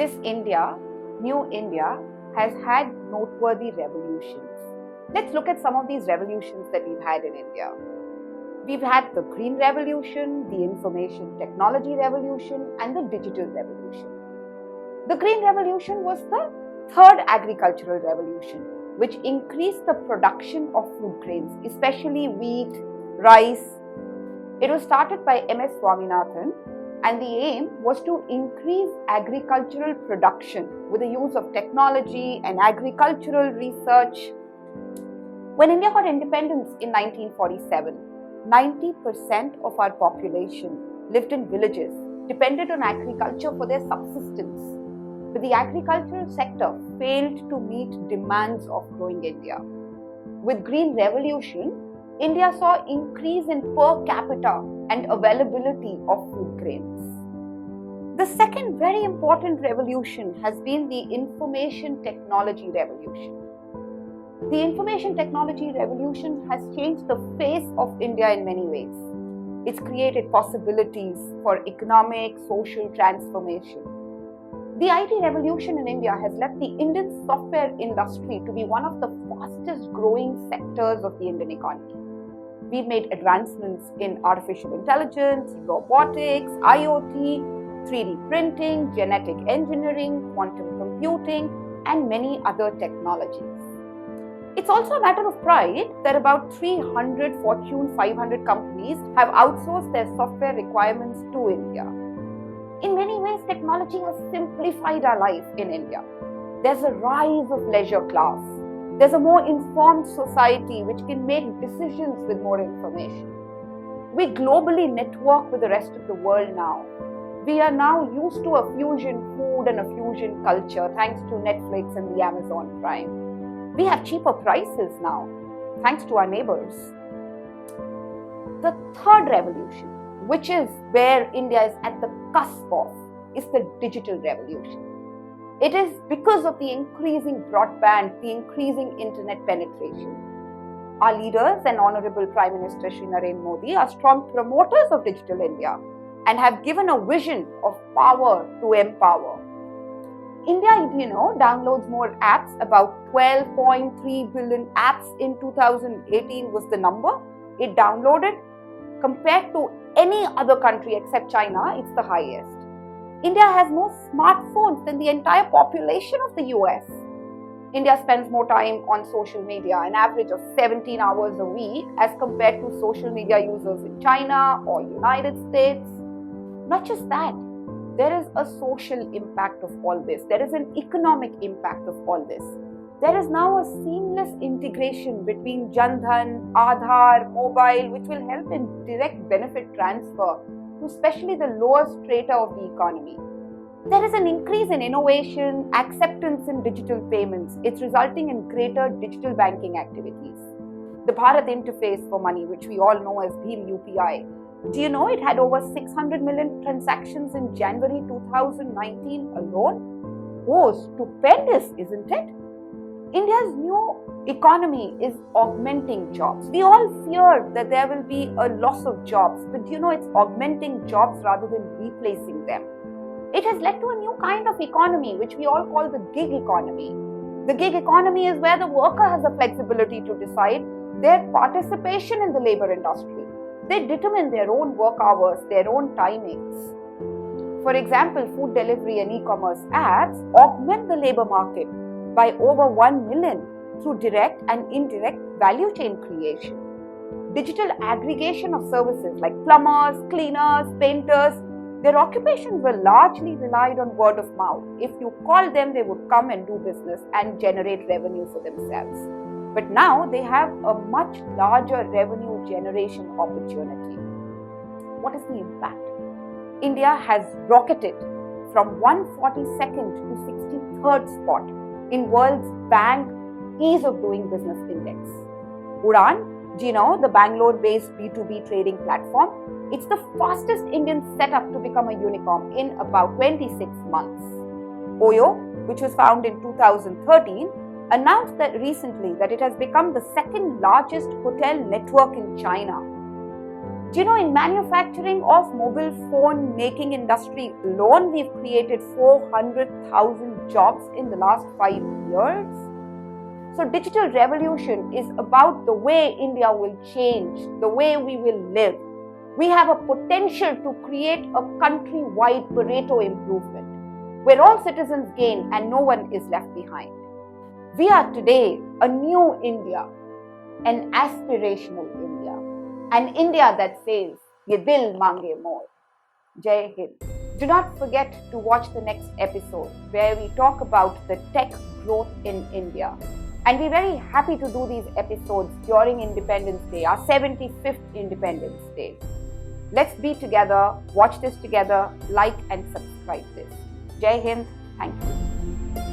This India, new India, has had noteworthy revolutions. Let's look at some of these revolutions that we've had in India. We've had the Green Revolution, the Information Technology Revolution, and the Digital Revolution. The Green Revolution was the third agricultural revolution, which increased the production of food grains, especially wheat, rice. It was started by M.S. Swaminathan, and the aim was to increase agricultural production with the use of technology and agricultural research. When India got independence in 1947, 90% of our population lived in villages, depended on agriculture for their subsistence. But the agricultural sector failed to meet demands of growing India. With Green Revolution, India saw increase in per capita and availability of food grains. The second very important revolution has been the Information Technology Revolution. The Information Technology Revolution has changed the face of India in many ways. It's created possibilities for economic, social transformation. The IT revolution in India has led the Indian software industry to be one of the fastest growing sectors of the Indian economy. We've made advancements in artificial intelligence, robotics, IoT, 3D printing, genetic engineering, quantum computing, and many other technologies. It's also a matter of pride that about 300 Fortune 500 companies have outsourced their software requirements to India. In many ways, technology has simplified our life in India. There's a rise of leisure class. There's a more informed society which can make decisions with more information. We globally network with the rest of the world now. We are now used to a fusion food and a fusion culture thanks to Netflix and the Amazon Prime. We have cheaper prices now thanks to our neighbors. The third revolution, which is where India is at the cusp of, is the digital revolution. It is because of the increasing broadband, the increasing internet penetration. Our leaders and Honorable Prime Minister Shri Narendra Modi are strong promoters of Digital India and have given a vision of power to empower. India, downloads more apps. About 12.3 billion apps in 2018 was the number it downloaded. Compared to any other country except China, it's the highest. India has more smartphones than the entire population of the US. India spends more time on social media, an average of 17 hours a week, as compared to social media users in China or United States. Not just that, there is a social impact of all this. There is an economic impact of all this. There is now a seamless integration between Jan Dhan, Aadhaar, mobile, which will help in direct benefit transfer to especially the lower strata of the economy. There is an increase in innovation, acceptance in digital payments. It's resulting in greater digital banking activities. The Bharat interface for money, which we all know as Bhim UPI. Do you know it had over 600 million transactions in January 2019 alone? Oh, stupendous, isn't it? India's new economy is augmenting jobs. We all fear that there will be a loss of jobs, but it's augmenting jobs rather than replacing them. It has led to a new kind of economy, which we all call the gig economy. The gig economy is where the worker has the flexibility to decide their participation in the labor industry. They determine their own work hours, their own timings. For example, food delivery and e-commerce apps augment the labor market by over 1 million through direct and indirect value chain creation. Digital aggregation of services like plumbers, cleaners, painters, their occupations were largely relied on word of mouth. If you call them, they would come and do business and generate revenue for themselves. But now they have a much larger revenue generation opportunity. What is the impact? India has rocketed from 142nd to 63rd spot in World's Bank Ease of Doing Business Index. Udaan, the Bangalore-based B2B trading platform, it's the fastest Indian setup to become a unicorn in about 26 months. Oyo, which was founded in 2013, announced that recently that it has become the second largest hotel network in China. Do you know, in manufacturing of mobile phone making industry alone, we've created 400,000 jobs in the last 5 years. So digital revolution is about the way India will change, the way we will live. We have a potential to create a country-wide Pareto improvement, where all citizens gain and no one is left behind. We are today a new India, an aspirational India, an India that says, "Ye dil mange more." Jai Hind. Do not forget to watch the next episode where we talk about the tech growth in India. And we're very happy to do these episodes during Independence Day, our 75th Independence Day. Let's be together, watch this together, like and subscribe this. Jai Hind. Thank you.